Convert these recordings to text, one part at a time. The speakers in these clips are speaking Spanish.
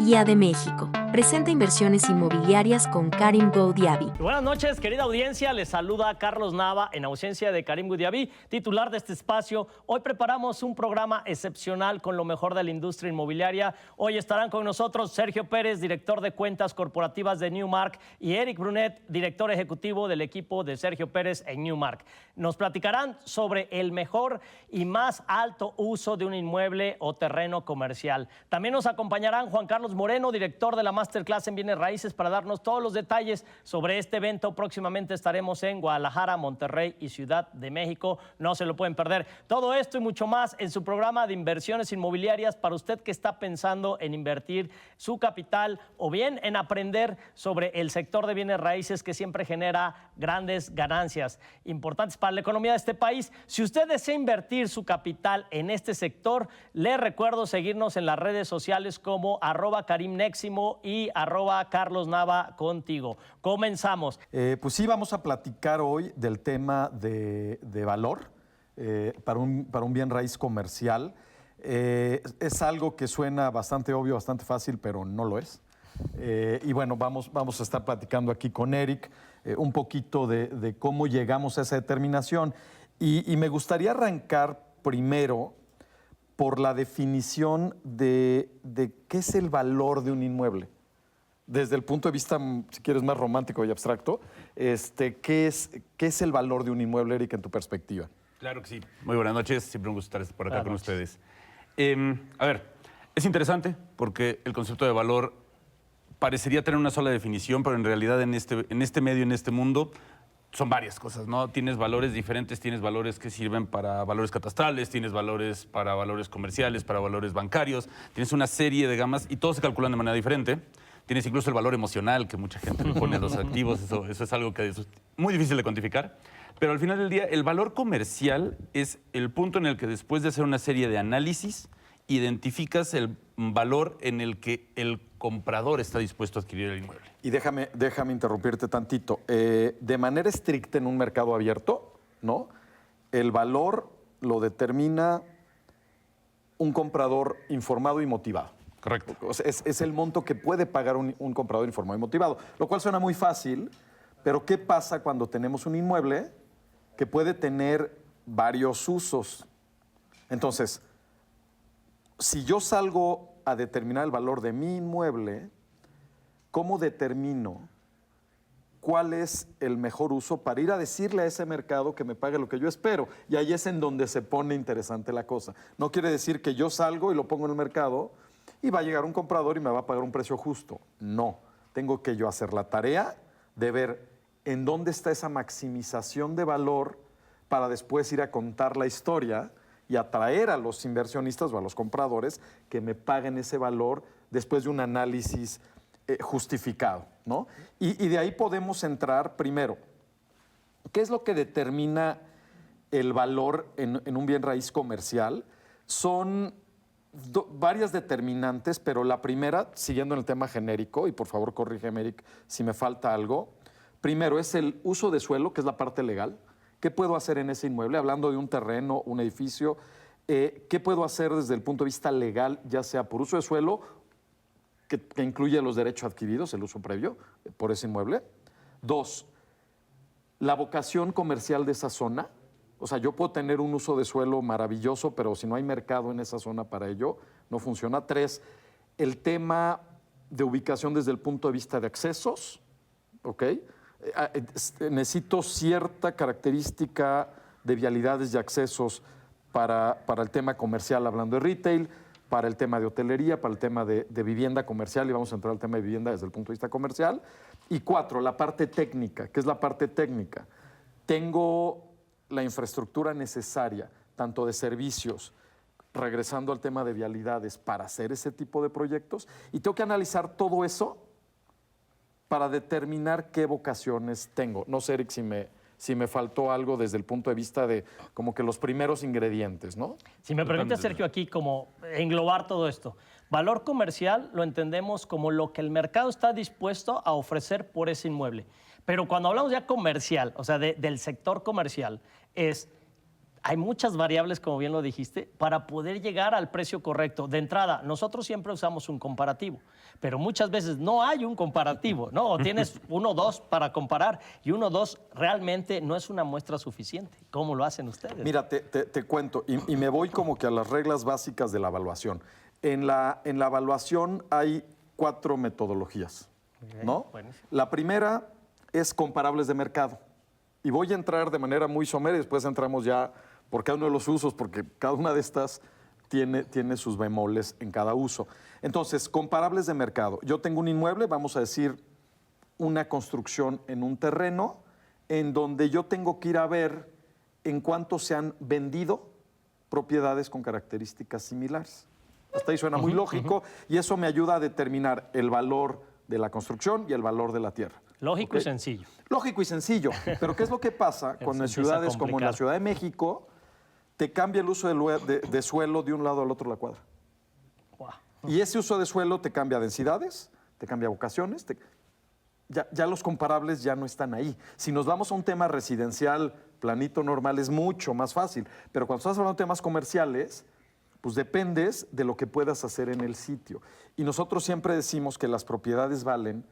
IA de México. Presenta inversiones inmobiliarias con Karim Goudiaby. Buenas noches, querida audiencia. Les saluda Carlos Nava en ausencia de Karim Goudiaby, titular de este espacio. Hoy preparamos un programa excepcional con lo mejor de la industria inmobiliaria. Hoy estarán con nosotros Sergio Pérez, director de cuentas corporativas de Newmark, y Eric Brunet, director ejecutivo del equipo de Sergio Pérez en Newmark. Nos platicarán sobre el mejor y más alto uso de un inmueble o terreno comercial. También nos acompañarán Juan Carlos Moreno, director de la Masterclass en Bienes Raíces, para darnos todos los detalles sobre este evento. Próximamente estaremos en Guadalajara, Monterrey y Ciudad de México. No se lo pueden perder. Todo esto y mucho más en su programa de inversiones inmobiliarias para usted que está pensando en invertir su capital o bien en aprender sobre el sector de bienes raíces que siempre genera grandes ganancias importantes para la economía de este país. Si usted desea invertir su capital en este sector, le recuerdo seguirnos en las redes sociales como @KarimNéximo y @CarlosNava contigo. Comenzamos. Pues sí, vamos a platicar hoy del tema de valor para un bien raíz comercial. Es algo que suena bastante obvio, bastante fácil, pero no lo es. Y bueno, vamos a estar platicando aquí con Eric un poquito de cómo llegamos a esa determinación. Y me gustaría arrancar primero por la definición de qué es el valor de un inmueble. Desde el punto de vista, si quieres, más romántico y abstracto, ¿qué es el valor de un inmueble, Eric, en tu perspectiva? Claro que sí. Muy buenas noches. Siempre un gusto estar por acá con ustedes. A ver, es interesante porque el concepto de valor parecería tener una sola definición, pero en realidad en este medio, en este mundo, son varias cosas, ¿no? Tienes valores diferentes, tienes valores que sirven para valores catastrales, tienes valores para valores comerciales, para valores bancarios, tienes una serie de gamas y todos se calculan de manera diferente. Tienes incluso el valor emocional que mucha gente le pone a los activos, eso es algo que es muy difícil de cuantificar. Pero al final del día, el valor comercial es el punto en el que después de hacer una serie de análisis, identificas el valor en el que el comprador está dispuesto a adquirir el inmueble. Y déjame interrumpirte tantito. De manera estricta en un mercado abierto, ¿no? El valor lo determina un comprador informado y motivado. Correcto. O sea, es el monto que puede pagar un comprador informado y motivado, lo cual suena muy fácil, pero ¿qué pasa cuando tenemos un inmueble que puede tener varios usos? Entonces, si yo salgo a determinar el valor de mi inmueble, ¿cómo determino cuál es el mejor uso para ir a decirle a ese mercado que me pague lo que yo espero? Y ahí es en donde se pone interesante la cosa. No quiere decir que yo salgo y lo pongo en el mercado y va a llegar un comprador y me va a pagar un precio justo. No, tengo que yo hacer la tarea de ver en dónde está esa maximización de valor para después ir a contar la historia y atraer a los inversionistas o a los compradores que me paguen ese valor después de un análisis justificado, ¿no? Y de ahí podemos entrar primero. ¿Qué es lo que determina el valor en un bien raíz comercial? Son varias determinantes, pero la primera, siguiendo en el tema genérico, y por favor corrígeme, Eric, si me falta algo, primero es el uso de suelo, que es la parte legal. ¿Qué puedo hacer en ese inmueble? Hablando de un terreno, un edificio, ¿qué puedo hacer desde el punto de vista legal, ya sea por uso de suelo, que incluye los derechos adquiridos, el uso previo por ese inmueble? 2, la vocación comercial de esa zona. O sea, yo puedo tener un uso de suelo maravilloso, pero si no hay mercado en esa zona para ello, no funciona. 3, el tema de ubicación desde el punto de vista de accesos, ¿ok? Necesito cierta característica de vialidades y accesos para el tema comercial, hablando de retail, para el tema de hotelería, para el tema de vivienda comercial, y vamos a entrar al tema de vivienda desde el punto de vista comercial. Y 4, la parte técnica. ¿Qué es la parte técnica? Tengo la infraestructura necesaria, tanto de servicios, regresando al tema de vialidades, para hacer ese tipo de proyectos, y tengo que analizar todo eso para determinar qué vocaciones tengo. No sé, Eric, si me faltó algo desde el punto de vista de como que los primeros ingredientes, ¿no? Si me permite, Sergio, aquí como englobar todo esto. Valor comercial lo entendemos como lo que el mercado está dispuesto a ofrecer por ese inmueble. Pero cuando hablamos ya comercial, o sea, del sector comercial, es hay muchas variables, como bien lo dijiste, para poder llegar al precio correcto. De entrada, nosotros siempre usamos un comparativo, pero muchas veces no hay un comparativo, ¿no? O tienes 1 o 2 para comparar y 1 o 2 realmente no es una muestra suficiente. ¿Cómo lo hacen ustedes? Mira, te cuento, y me voy como que a las reglas básicas de la evaluación. En la evaluación hay 4 metodologías, ¿no? Buenísimo. La primera es comparables de mercado. Y voy a entrar de manera muy somera y después entramos ya por cada uno de los usos, porque cada una de estas tiene sus bemoles en cada uso. Entonces, comparables de mercado. Yo tengo un inmueble, vamos a decir, una construcción en un terreno en donde yo tengo que ir a ver en cuánto se han vendido propiedades con características similares. Hasta ahí suena muy lógico y eso me ayuda a determinar el valor de la construcción y el valor de la tierra. Lógico y sencillo. Lógico y sencillo. Pero ¿qué es lo que pasa cuando en Se empieza a ciudades como en la complicar. Ciudad de México te cambia el uso de suelo de un lado al otro de la cuadra? Wow. Y ese uso de suelo te cambia densidades, te cambia vocaciones, ya los comparables ya no están ahí. Si nos vamos a un tema residencial, planito, normal, es mucho más fácil. Pero cuando estás hablando de temas comerciales, pues dependes de lo que puedas hacer en el sitio. Y nosotros siempre decimos que las propiedades valen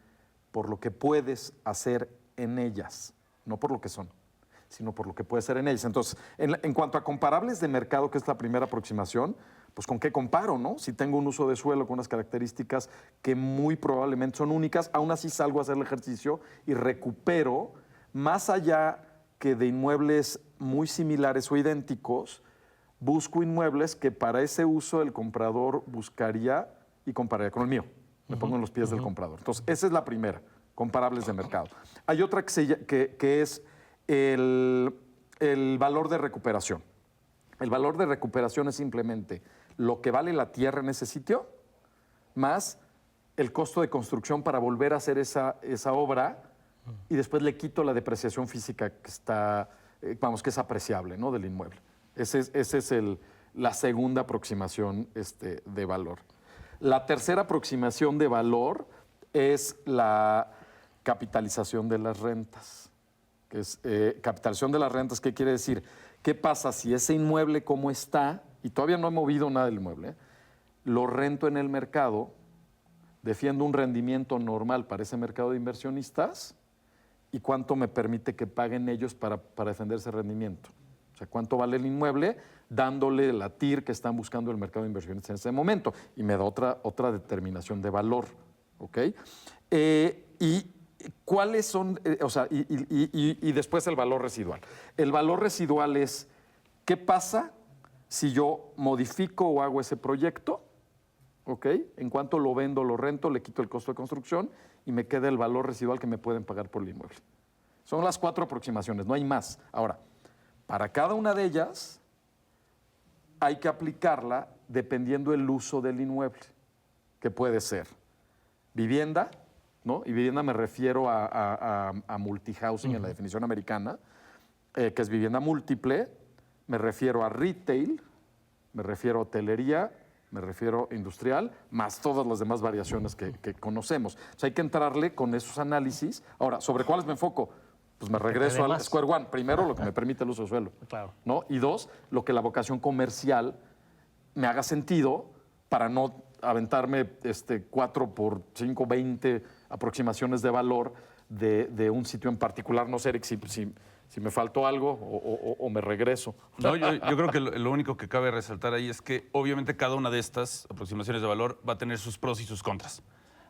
por lo que puedes hacer en ellas, no por lo que son, sino por lo que puedes hacer en ellas. Entonces, en cuanto a comparables de mercado, que es la primera aproximación, pues ¿con qué comparo, no? Si tengo un uso de suelo con unas características que muy probablemente son únicas, aún así salgo a hacer el ejercicio y recupero, más allá que de inmuebles muy similares o idénticos, busco inmuebles que para ese uso el comprador buscaría y compararía con el mío. Me pongo en los pies del comprador. Entonces, esa es la primera, comparables de mercado. Hay otra que es el valor de recuperación. El valor de recuperación es simplemente lo que vale la tierra en ese sitio, más el costo de construcción para volver a hacer esa obra y después le quito la depreciación física que está, que es apreciable, ¿no? Del inmueble. Esa es la segunda aproximación de valor. La tercera aproximación de valor es la capitalización de las rentas. Capitalización de las rentas, ¿qué quiere decir? ¿Qué pasa si ese inmueble como está, y todavía no he movido nada del inmueble, lo rento en el mercado, defiendo un rendimiento normal para ese mercado de inversionistas y cuánto me permite que paguen ellos para defender ese rendimiento? O sea, cuánto vale el inmueble dándole la TIR que están buscando el mercado de inversionistas en ese momento. Y me da otra determinación de valor. ¿Ok? Y cuáles son, y después el valor residual. El valor residual es, ¿qué pasa si yo modifico o hago ese proyecto? ¿Ok? En cuanto lo vendo, lo rento, le quito el costo de construcción y me queda el valor residual que me pueden pagar por el inmueble. Son las 4 aproximaciones, no hay más. Ahora, para cada una de ellas hay que aplicarla dependiendo del uso del inmueble, que puede ser vivienda, ¿no? Y vivienda me refiero a multihousing en la definición americana, que es vivienda múltiple, me refiero a retail, me refiero a hotelería, me refiero a industrial, más todas las demás variaciones que conocemos. O sea, hay que entrarle con esos análisis. Ahora, ¿sobre cuáles me enfoco? Pues me regreso al Square One. Primero, lo que me permite el uso de suelo. Claro. ¿No? Y 2, lo que la vocación comercial me haga sentido para no aventarme 4 por 5, 20 aproximaciones de valor de un sitio en particular. No sé, Eric, si me faltó algo o me regreso. No, yo creo que lo único que cabe resaltar ahí es que obviamente cada una de estas aproximaciones de valor va a tener sus pros y sus contras.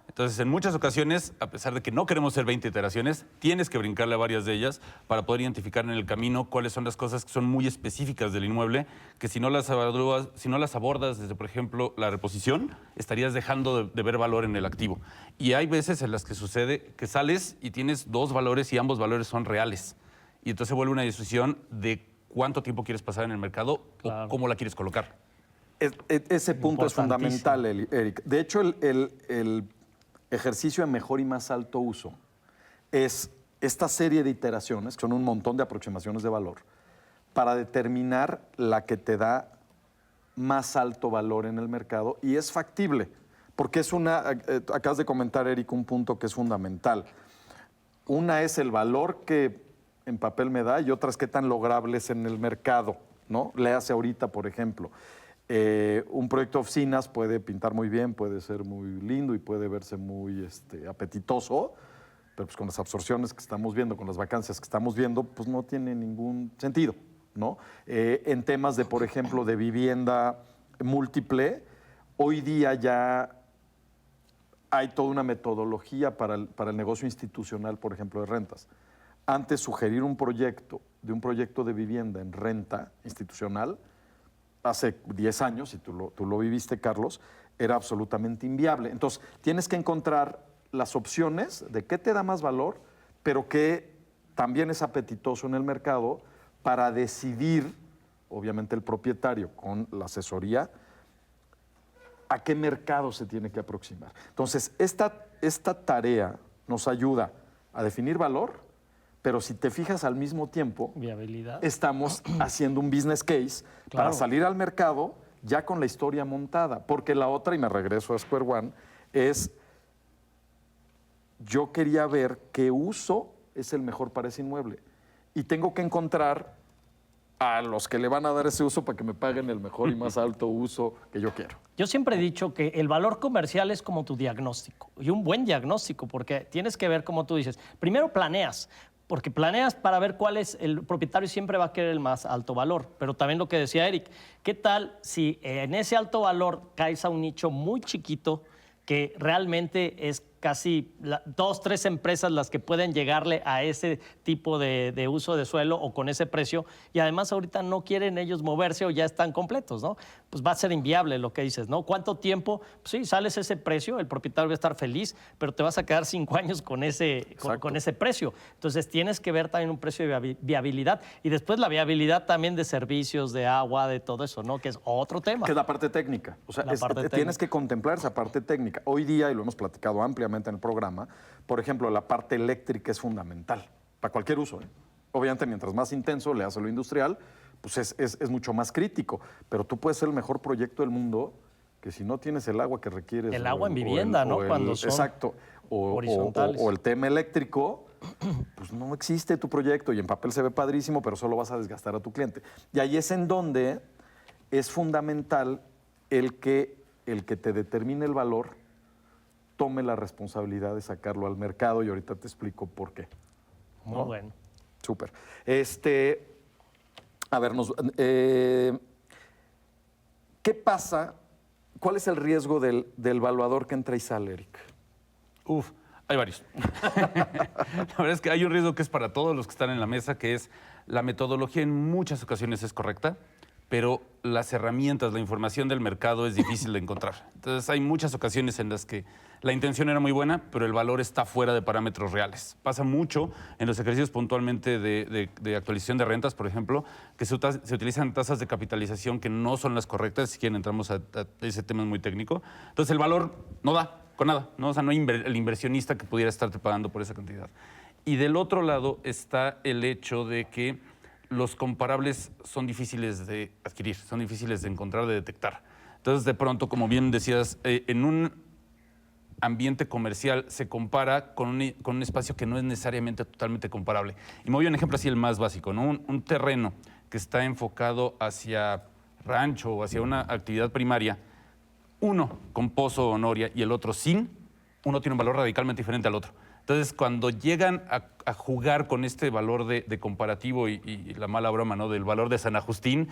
Entonces, en muchas ocasiones, a pesar de que no queremos hacer 20 iteraciones, tienes que brincarle a varias de ellas para poder identificar en el camino cuáles son las cosas que son muy específicas del inmueble, que si no las abordas desde, por ejemplo, la reposición, estarías dejando de ver valor en el activo. Y hay veces en las que sucede que sales y tienes 2 valores y ambos valores son reales. Y entonces se vuelve una decisión de cuánto tiempo quieres pasar en el mercado o cómo la quieres colocar. Ese punto es fundamental, Eric. De hecho, el ejercicio de mejor y más alto uso es esta serie de iteraciones, que son un montón de aproximaciones de valor, para determinar la que te da más alto valor en el mercado y es factible, porque acabas de comentar, Eric, un punto que es fundamental. Una es el valor que en papel me da y otra es qué tan lograble es en el mercado. ¿no? Léase ahorita, por ejemplo. Un proyecto de oficinas puede pintar muy bien, puede ser muy lindo y puede verse muy apetitoso, pero pues con las absorciones que estamos viendo, con las vacancias que estamos viendo, pues no tiene ningún sentido, ¿no? En temas de, por ejemplo, de vivienda múltiple, hoy día ya hay toda una metodología para el negocio institucional, por ejemplo, de rentas. Antes, sugerir un proyecto de vivienda en renta institucional, hace 10 años, y tú lo viviste, Carlos, era absolutamente inviable. Entonces, tienes que encontrar las opciones de qué te da más valor, pero que también es apetitoso en el mercado para decidir, obviamente el propietario con la asesoría, a qué mercado se tiene que aproximar. Entonces, esta tarea nos ayuda a definir valor, pero si te fijas al mismo tiempo, Viabilidad. estamos haciendo un business case para salir al mercado ya con la historia montada. Porque la otra, y me regreso a Square One, es yo quería ver qué uso es el mejor para ese inmueble. Y tengo que encontrar a los que le van a dar ese uso para que me paguen el mejor y más alto uso que yo quiero. Yo siempre he dicho que el valor comercial es como tu diagnóstico, y un buen diagnóstico, porque tienes que ver, como tú dices, primero planeas, porque planeas para ver cuál es, el propietario siempre va a querer el más alto valor, pero también lo que decía Eric, ¿qué tal si en ese alto valor caes a un nicho muy chiquito que realmente es casi 2, 3 empresas las que pueden llegarle a ese tipo de uso de suelo o con ese precio, y además ahorita no quieren ellos moverse o ya están completos, ¿no? Pues va a ser inviable lo que dices, ¿no? ¿Cuánto tiempo? Pues sí, sales ese precio, el propietario va a estar feliz, pero te vas a quedar 5 años con ese precio. Entonces tienes que ver también un precio de viabilidad y después la viabilidad también de servicios, de agua, de todo eso, ¿no? Que es otro tema. Que es la parte técnica. O sea, tienes que contemplar esa parte técnica. Hoy día, y lo hemos platicado ampliamente en el programa, por ejemplo, la parte eléctrica es fundamental para cualquier uso, ¿eh? Obviamente, mientras más intenso le hace lo industrial, pues es mucho más crítico. Pero tú puedes ser el mejor proyecto del mundo que si no tienes el agua que requieres. El agua en vivienda, ¿no? Cuando son exacto. horizontales. O el tema eléctrico, pues no existe tu proyecto y en papel se ve padrísimo, pero solo vas a desgastar a tu cliente. Y ahí es en donde es fundamental el que te determine el valor tome la responsabilidad de sacarlo al mercado y ahorita te explico por qué. ¿No? Muy bueno. Súper. A ver, ¿qué pasa? ¿Cuál es el riesgo del evaluador que entra y sale, Eric? Hay varios. La verdad es que hay un riesgo que es para todos los que están en la mesa, que es la metodología en muchas ocasiones es correcta, pero las herramientas, la información del mercado es difícil de encontrar. Entonces hay muchas ocasiones en las que la intención era muy buena, pero el valor está fuera de parámetros reales. Pasa mucho en los ejercicios puntualmente de actualización de rentas, por ejemplo, que se utilizan tasas de capitalización que no son las correctas, si quieren entramos a ese tema muy técnico. Entonces el valor no da con nada, ¿no? O sea, no hay el inversionista que pudiera estarte pagando por esa cantidad. Y del otro lado está el hecho de que los comparables son difíciles de adquirir, son difíciles de encontrar, de detectar. Entonces, de pronto, como bien decías, en un ambiente comercial se compara con un espacio que no es necesariamente totalmente comparable. Y me voy a un ejemplo así, el más básico, ¿no? Un terreno que está enfocado hacia rancho o hacia una actividad primaria, uno con pozo o noria y el otro sin, uno tiene un valor radicalmente diferente al otro. Entonces, cuando llegan a jugar con este valor de comparativo y la mala broma, ¿no? Del valor de San Agustín,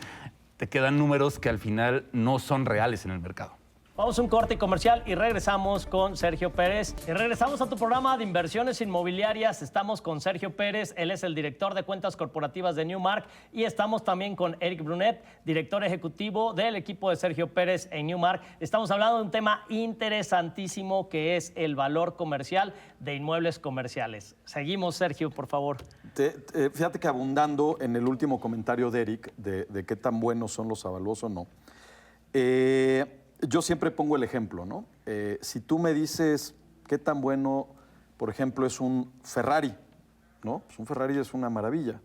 te quedan números que al final no son reales en el mercado. Vamos a un corte comercial y regresamos con Sergio Pérez. Y regresamos a tu programa de inversiones inmobiliarias. Estamos con Sergio Pérez, él es el director de cuentas corporativas de Newmark. Y estamos también con Eric Brunet, director ejecutivo del equipo de Sergio Pérez en Newmark. Estamos hablando de un tema interesantísimo que es el valor comercial de inmuebles comerciales. Seguimos, Sergio, por favor. Fíjate que abundando en el último comentario de Eric, de qué tan buenos son los avalúos o no, yo siempre pongo el ejemplo, ¿no? Si tú me dices qué tan bueno, por ejemplo, es un Ferrari, ¿no? Pues un Ferrari es una maravilla.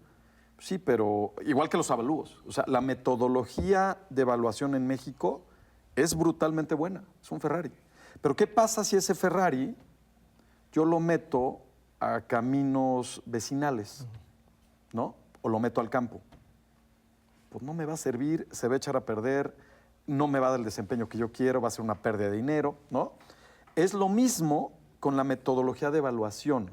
Sí, pero igual que los avalúos. O sea, la metodología de evaluación en México es brutalmente buena. Es un Ferrari. Pero ¿qué pasa si ese Ferrari yo lo meto a caminos vecinales, ¿no? O lo meto al campo? pues no me va a servir, se va a echar a perder, no me va a dar el desempeño que yo quiero, va a ser una pérdida de dinero, ¿no? Es lo mismo con la metodología de evaluación.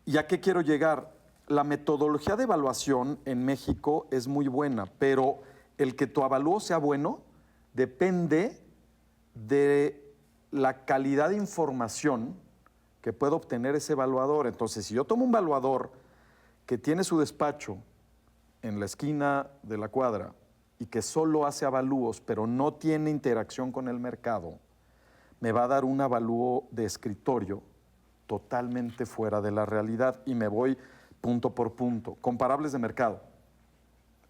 ¿Y a qué quiero llegar? La metodología de evaluación en México es muy buena, pero el que tu avalúo sea bueno depende de la calidad de información que pueda obtener ese evaluador. Entonces, si yo tomo un evaluador que tiene su despacho en la esquina de la cuadra y que solo hace avalúos, pero no tiene interacción con el mercado, me va a dar un avalúo de escritorio totalmente fuera de la realidad y me voy punto por punto. Comparables de mercado.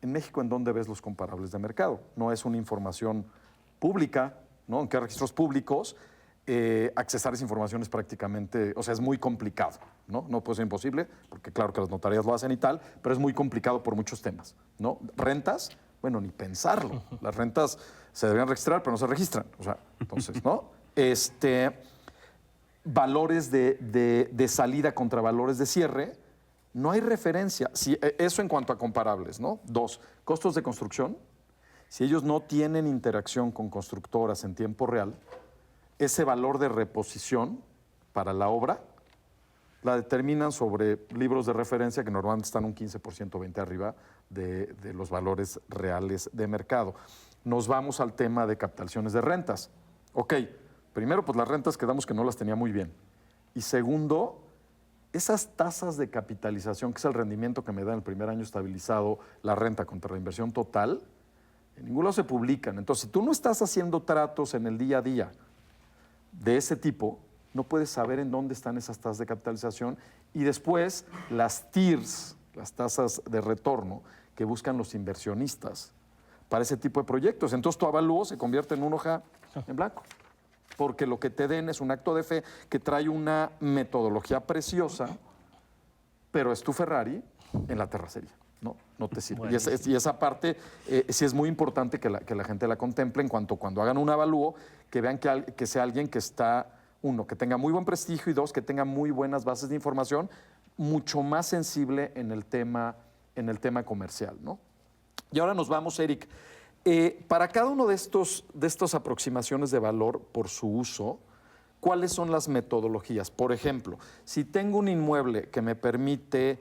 En México, ¿en dónde ves los comparables de mercado? No es una información pública, ¿no? ¿En qué registros públicos? Accesar esa información es prácticamente, o sea, es muy complicado, ¿no? No puede ser imposible, porque claro que las notarías lo hacen y tal, pero es muy complicado por muchos temas, ¿no? Rentas, bueno, ni pensarlo. Las rentas se deberían registrar, pero no se registran, o sea, entonces, ¿no? Valores de salida contra valores de cierre, no hay referencia. Eso en cuanto a comparables, ¿no? 2, costos de construcción. Si ellos no tienen interacción con constructoras en tiempo real, ese valor de reposición para la obra la determinan sobre libros de referencia que normalmente están un 15% o 20% arriba de los valores reales de mercado. Nos vamos al tema de captaciones de rentas. Ok, primero, pues las rentas quedamos que no las tenía muy bien. Y segundo, esas tasas de capitalización, que es el rendimiento que me da en el primer año estabilizado la renta contra la inversión total, en ningún lado se publican. Entonces, si tú no estás haciendo tratos en el día a día de ese tipo, no puedes saber en dónde están esas tasas de capitalización y después las TIRs, las tasas de retorno que buscan los inversionistas para ese tipo de proyectos. Entonces tu avalúo se convierte en una hoja en blanco, porque lo que te den es un acto de fe que trae una metodología preciosa, pero es tu Ferrari en la terracería. No te sirve. Y esa parte sí es muy importante que la gente la contemple en cuanto cuando hagan un avalúo, que vean que sea alguien que está, uno, que tenga muy buen prestigio y dos, que tenga muy buenas bases de información, mucho más sensible en el tema comercial, ¿no? Y ahora nos vamos, Eric. Para cada uno de estas aproximaciones de valor por su uso, ¿cuáles son las metodologías? Por ejemplo, si tengo un inmueble que me permite...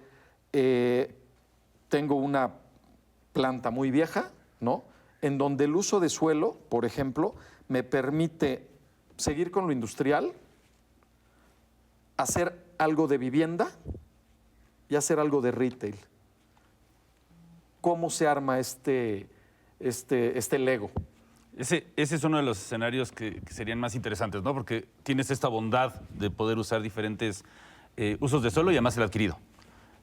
tengo una planta muy vieja, ¿no? En donde el uso de suelo, por ejemplo, me permite seguir con lo industrial, hacer algo de vivienda y hacer algo de retail. ¿Cómo se arma este Lego? Ese es uno de los escenarios que serían más interesantes, ¿no? Porque tienes esta bondad de poder usar diferentes usos de suelo y además el adquirido,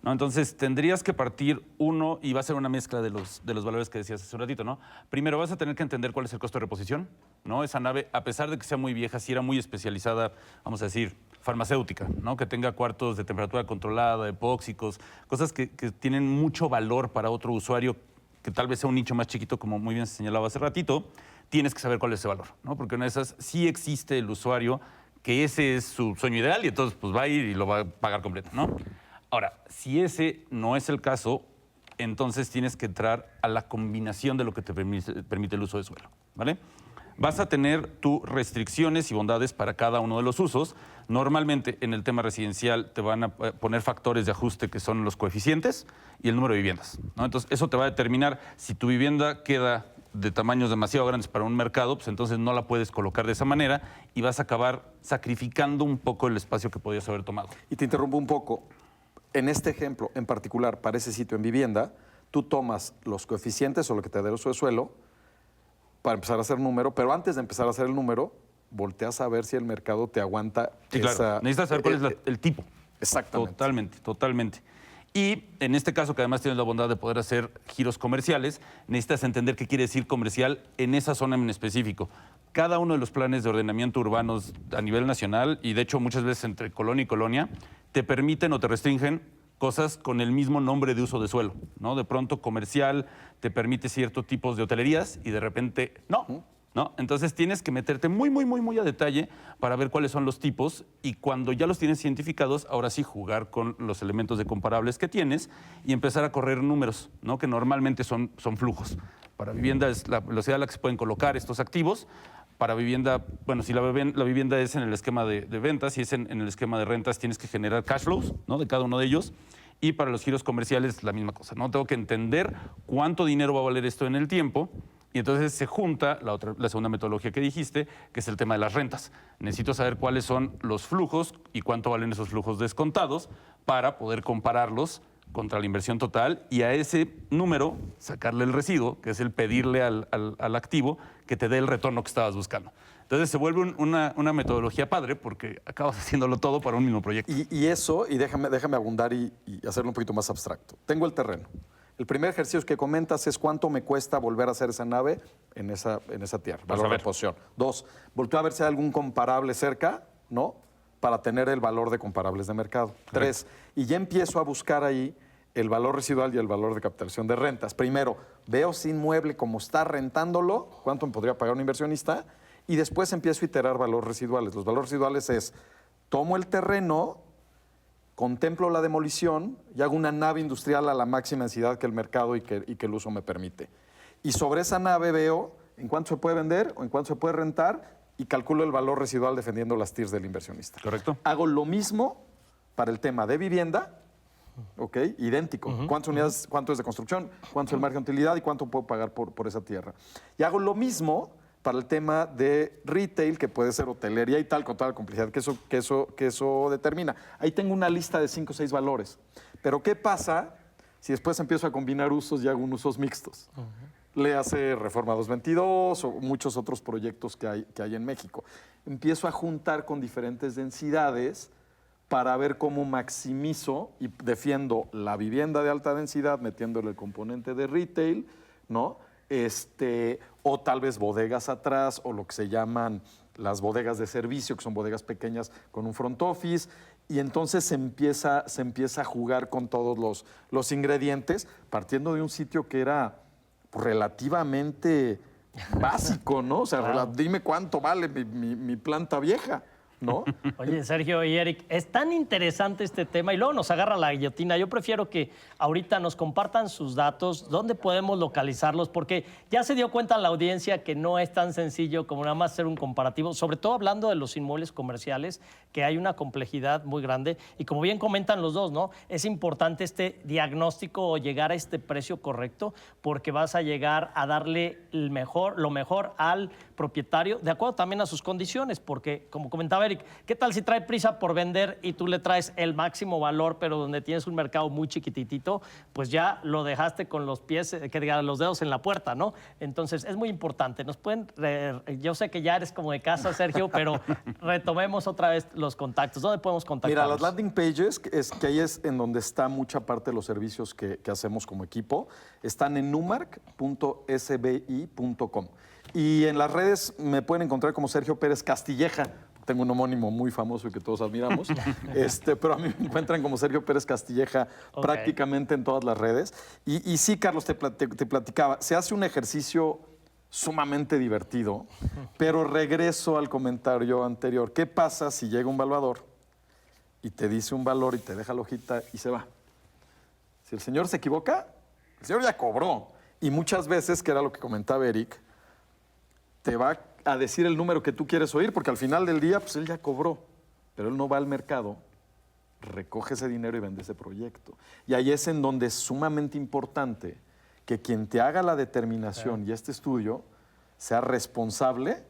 ¿no? Entonces, tendrías que partir uno, y va a ser una mezcla de los valores que decías hace un ratito, ¿no? Primero, vas a tener que entender cuál es el costo de reposición, ¿no? Esa nave, a pesar de que sea muy vieja, sí era muy especializada, vamos a decir, farmacéutica, ¿no? Que tenga cuartos de temperatura controlada, epóxicos, cosas que tienen mucho valor para otro usuario que tal vez sea un nicho más chiquito, como muy bien se señalaba hace ratito. Tienes que saber cuál es ese valor, ¿no? Porque en esas sí existe el usuario que ese es su sueño ideal y entonces pues va a ir y lo va a pagar completo, ¿no? Ahora, si ese no es el caso, entonces tienes que entrar a la combinación de lo que te permite el uso de suelo, ¿vale? Vas a tener tus restricciones y bondades para cada uno de los usos. Normalmente en el tema residencial te van a poner factores de ajuste que son los coeficientes y el número de viviendas, ¿no? Entonces eso te va a determinar si tu vivienda queda de tamaños demasiado grandes para un mercado, pues entonces no la puedes colocar de esa manera y vas a acabar sacrificando un poco el espacio que podías haber tomado. Y te interrumpo un poco. En este ejemplo en particular, para ese sitio en vivienda, tú tomas los coeficientes o lo que te dé el uso de suelo para empezar a hacer número, pero antes de empezar a hacer el número, volteas a ver si el mercado te aguanta. Sí, claro. Necesitas saber cuál es el tipo. Exactamente. Totalmente. Y en este caso, que además tienes la bondad de poder hacer giros comerciales, necesitas entender qué quiere decir comercial en esa zona en específico. Cada uno de los planes de ordenamiento urbanos a nivel nacional, y de hecho muchas veces entre colonia y colonia, te permiten o te restringen cosas con el mismo nombre de uso de suelo, ¿no? De pronto comercial te permite ciertos tipos de hotelerías y de repente no. ¿no? Entonces tienes que meterte muy a detalle para ver cuáles son los tipos y cuando ya los tienes identificados, ahora sí jugar con los elementos de comparables que tienes y empezar a correr números, ¿no? Que normalmente son flujos. Para vivienda es la velocidad a la que se pueden colocar estos activos. Para vivienda, bueno, si la vivienda es en el esquema de ventas, si es en el esquema de rentas, tienes que generar cash flows, ¿no? De cada uno de ellos. Y para los giros comerciales, la misma cosa, ¿no? Tengo que entender cuánto dinero va a valer esto en el tiempo. Y entonces se junta la segunda metodología que dijiste, que es el tema de las rentas. Necesito saber cuáles son los flujos y cuánto valen esos flujos descontados para poder compararlos contra la inversión total y a ese número sacarle el residuo, que es el pedirle al activo que te dé el retorno que estabas buscando. Entonces se vuelve una metodología padre porque acabas haciéndolo todo para un mismo proyecto. Y eso, y déjame abundar y hacerlo un poquito más abstracto. Tengo el terreno. El primer ejercicio que comentas es cuánto me cuesta volver a hacer esa nave en esa tierra, valor de posición. 2, volteo a ver si hay algún comparable cerca, ¿no? Para tener el valor de comparables de mercado. 3, y ya empiezo a buscar ahí el valor residual y el valor de captación de rentas. Primero, veo si inmueble como está rentándolo, cuánto me podría pagar un inversionista, y después empiezo a iterar valores residuales. Los valores residuales es, tomo el terreno, contemplo la demolición y hago una nave industrial a la máxima densidad que el mercado y que el uso me permite. Y sobre esa nave veo en cuánto se puede vender o en cuánto se puede rentar y calculo el valor residual defendiendo las TIRs del inversionista. Correcto. Hago lo mismo para el tema de vivienda, ¿ok? Idéntico. ¿Cuántas unidades, cuánto es de construcción, cuánto es el margen de utilidad y cuánto puedo pagar por esa tierra? Y hago lo mismo para el tema de retail, que puede ser hotelería y tal, con toda la complejidad que eso determina. Ahí tengo una lista de 5 o 6 valores. Pero ¿qué pasa si después empiezo a combinar usos y hago usos mixtos? Le hace Reforma 222 o muchos otros proyectos que hay en México. Empiezo a juntar con diferentes densidades para ver cómo maximizo y defiendo la vivienda de alta densidad metiéndole el componente de retail, ¿no? O tal vez bodegas atrás, o lo que se llaman las bodegas de servicio, que son bodegas pequeñas con un front office, y entonces se empieza a jugar con todos los ingredientes, partiendo de un sitio que era relativamente básico, ¿no? O sea, Claro. dime cuánto vale mi planta vieja, ¿no? Oye, Sergio y Eric, es tan interesante este tema y luego nos agarra la guillotina. Yo prefiero que ahorita nos compartan sus datos, dónde podemos localizarlos, porque ya se dio cuenta la audiencia que no es tan sencillo como nada más hacer un comparativo, sobre todo hablando de los inmuebles comerciales, que hay una complejidad muy grande. Y como bien comentan los dos, ¿no? Es importante este diagnóstico o llegar a este precio correcto, porque vas a llegar a darle lo mejor al propietario, de acuerdo también a sus condiciones, porque como comentaba Eric, ¿qué tal si trae prisa por vender y tú le traes el máximo valor, pero donde tienes un mercado muy chiquititito, pues ya lo dejaste con los pies, que diga, los dedos en la puerta, ¿no? Entonces es muy importante. Yo sé que ya eres como de casa, Sergio, pero retomemos otra vez los contactos. ¿Dónde podemos contactarlos? Mira, las landing pages, que ahí es en donde está mucha parte de los servicios que hacemos como equipo, están en numark.sbi.com. Y en las redes me pueden encontrar como Sergio Pérez Castilleja. Tengo un homónimo muy famoso y que todos admiramos. Pero a mí me encuentran como Sergio Pérez Castilleja prácticamente en todas las redes. Y sí, Carlos, te platicaba, se hace un ejercicio sumamente divertido, pero regreso al comentario anterior. ¿Qué pasa si llega un valuador y te dice un valor y te deja la hojita y se va? Si el señor se equivoca, el señor ya cobró. Y muchas veces, que era lo que comentaba Eric, te va a decir el número que tú quieres oír, porque al final del día, pues él ya cobró, pero él no va al mercado, recoge ese dinero y vende ese proyecto. Y ahí es en donde es sumamente importante que quien te haga la determinación y este estudio sea responsable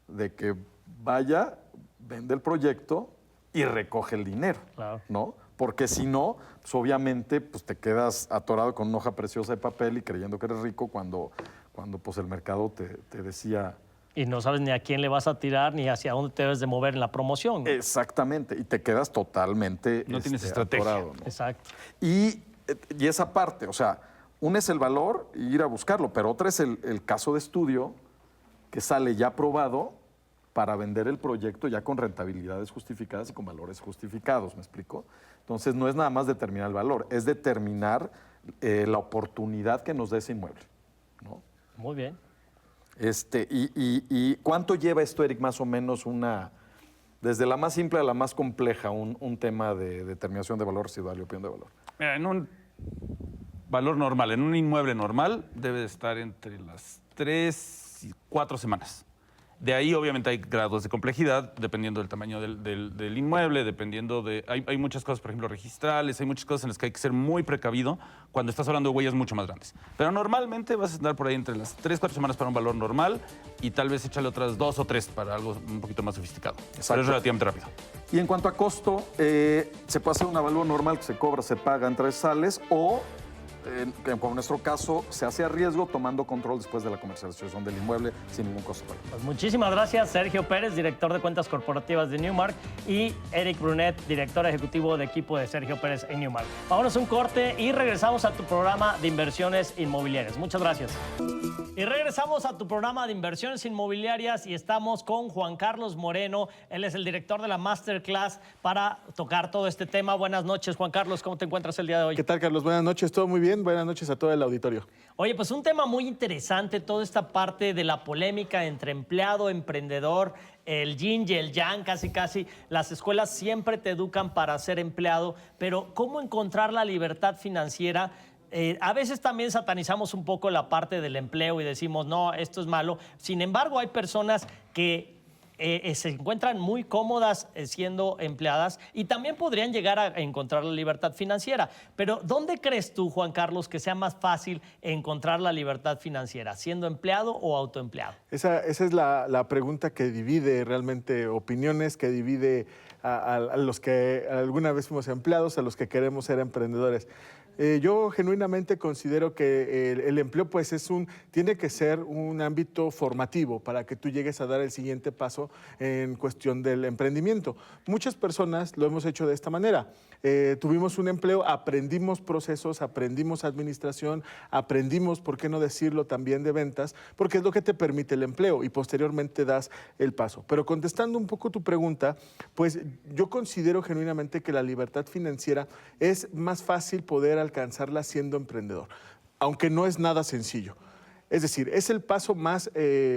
de que vaya, vende el proyecto y recoge el dinero, Claro. ¿no? Porque si no, pues obviamente pues te quedas atorado con una hoja preciosa de papel y creyendo que eres rico cuando pues el mercado te decía... Y no sabes ni a quién le vas a tirar ni hacia dónde te debes de mover en la promoción. Exactamente, y te quedas totalmente No tienes estrategia. atorado, ¿no? Exacto. Y esa parte, o sea, una es el valor y ir a buscarlo, pero otra es el caso de estudio que sale ya aprobado para vender el proyecto ya con rentabilidades justificadas y con valores justificados, ¿me explico? Entonces no es nada más determinar el valor, es determinar la oportunidad que nos da ese inmueble, ¿no? Muy bien. ¿Y cuánto lleva esto, Eric, más o menos desde la más simple a la más compleja, un tema de determinación de valor residual y opinión de valor? Mira, en un valor normal, en un inmueble normal, debe de estar entre las 3 y 4 semanas. De ahí, obviamente, hay grados de complejidad, dependiendo del tamaño del inmueble, dependiendo de... Hay muchas cosas, por ejemplo, registrales, hay muchas cosas en las que hay que ser muy precavido cuando estás hablando de huellas mucho más grandes. Pero normalmente vas a andar por ahí entre las 3 y 4 semanas para un valor normal y tal vez échale otras 2 o 3 para algo un poquito más sofisticado. Exacto. Pero es relativamente rápido. Y en cuanto a costo, se puede hacer un avalúo normal que se cobra, se paga en 3 sales, o como en nuestro caso, se hace a riesgo tomando control después de la comercialización del inmueble sin ningún costo para el Pues muchísimas gracias, Sergio Pérez, director de cuentas corporativas de Newmark, y Eric Brunet, director ejecutivo de equipo de Sergio Pérez en Newmark. Vámonos a un corte y regresamos a tu programa de inversiones inmobiliarias. Muchas gracias. Y regresamos a tu programa de inversiones inmobiliarias y estamos con Juan Carlos Moreno. Él es el director de la Masterclass para tocar todo este tema. Buenas noches, Juan Carlos. ¿Cómo te encuentras el día de hoy? ¿Qué tal, Carlos? Buenas noches. ¿Todo muy bien? Buenas noches a todo el auditorio. Oye, pues un tema muy interesante, toda esta parte de la polémica entre empleado, emprendedor, el yin y el yang, casi. Las escuelas siempre te educan para ser empleado, pero ¿cómo encontrar la libertad financiera? A veces también satanizamos un poco la parte del empleo y decimos, no, esto es malo. Sin embargo, hay personas que se encuentran muy cómodas siendo empleadas y también podrían llegar a encontrar la libertad financiera. Pero ¿dónde crees tú, Juan Carlos, que sea más fácil encontrar la libertad financiera? ¿Siendo empleado o autoempleado? Esa es la pregunta que divide realmente opiniones, que divide a los que alguna vez fuimos empleados, a los que queremos ser emprendedores. Yo genuinamente considero que el empleo pues tiene que ser un ámbito formativo para que tú llegues a dar el siguiente paso en cuestión del emprendimiento. Muchas personas lo hemos hecho de esta manera. Tuvimos un empleo, aprendimos procesos, aprendimos administración, aprendimos, por qué no decirlo, también de ventas, porque es lo que te permite el empleo y posteriormente das el paso. Pero contestando un poco tu pregunta, pues yo considero genuinamente que la libertad financiera es más fácil poder alcanzarla siendo emprendedor, aunque no es nada sencillo. Es decir, es el paso más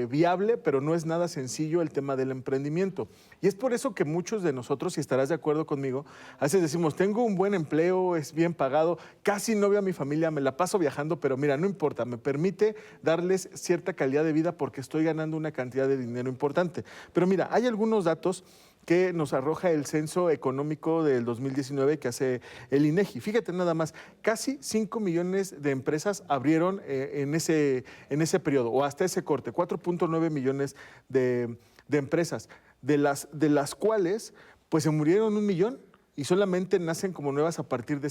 viable, pero no es nada sencillo el tema del emprendimiento. Y es por eso que muchos de nosotros, si estarás de acuerdo conmigo, a veces decimos, tengo un buen empleo, es bien pagado, casi no veo a mi familia, me la paso viajando, pero mira, no importa, me permite darles cierta calidad de vida porque estoy ganando una cantidad de dinero importante. Pero mira, hay algunos datos que nos arroja el censo económico del 2019 que hace el INEGI. Fíjate nada más, casi 5 millones de empresas abrieron en ese periodo, o hasta ese corte, 4.9 millones de empresas, de las cuales pues se murieron 1 millón y solamente nacen como nuevas a partir de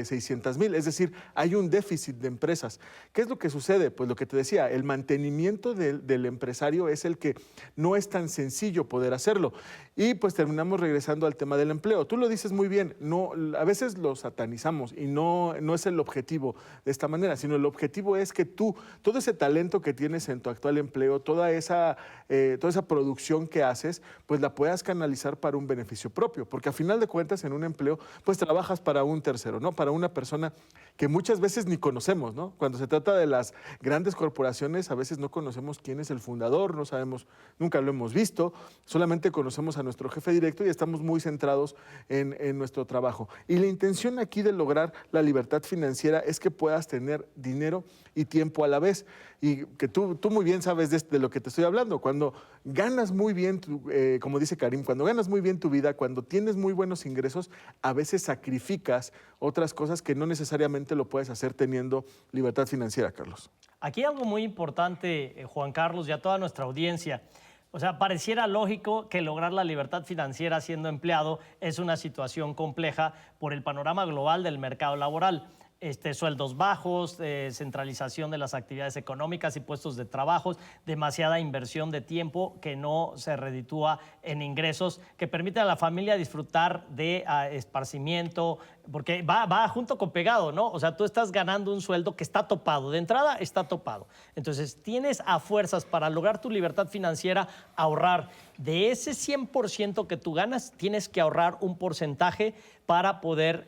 600,000. Es decir, hay un déficit de empresas. ¿Qué es lo que sucede? Pues lo que te decía, el mantenimiento del empresario es el que no es tan sencillo poder hacerlo. Y pues terminamos regresando al tema del empleo. Tú lo dices muy bien, a veces lo satanizamos y no es el objetivo de esta manera, sino el objetivo es que tú, todo ese talento que tienes en tu actual empleo, toda esa producción que haces, pues la puedas canalizar para un beneficio propio, porque a final de cuentas en un empleo, pues trabajas para un tercero, ¿no? Para una persona que muchas veces ni conocemos, ¿no? Cuando se trata de las grandes corporaciones, a veces no conocemos quién es el fundador, no sabemos, nunca lo hemos visto, solamente conocemos a nuestro jefe directo y estamos muy centrados en nuestro trabajo. Y la intención aquí de lograr la libertad financiera es que puedas tener dinero y tiempo a la vez. Y que tú muy bien sabes de lo que te estoy hablando. Cuando ganas muy bien, como dice Karim, cuando ganas muy bien tu vida, cuando tienes muy buenos ingresos, a veces sacrificas otras cosas que no necesariamente lo puedes hacer teniendo libertad financiera, Carlos. Aquí hay algo muy importante, Juan Carlos, y a toda nuestra audiencia. O sea, pareciera lógico que lograr la libertad financiera siendo empleado es una situación compleja por el panorama global del mercado laboral. Sueldos bajos, centralización de las actividades económicas y puestos de trabajo, demasiada inversión de tiempo que no se reditúa en ingresos que permiten a la familia disfrutar de esparcimiento, porque va junto con pegado, ¿no? O sea, tú estás ganando un sueldo que está topado, de entrada está topado. Entonces, tienes a fuerzas para lograr tu libertad financiera ahorrar. de ese 100% que tú ganas, tienes que ahorrar un porcentaje para poder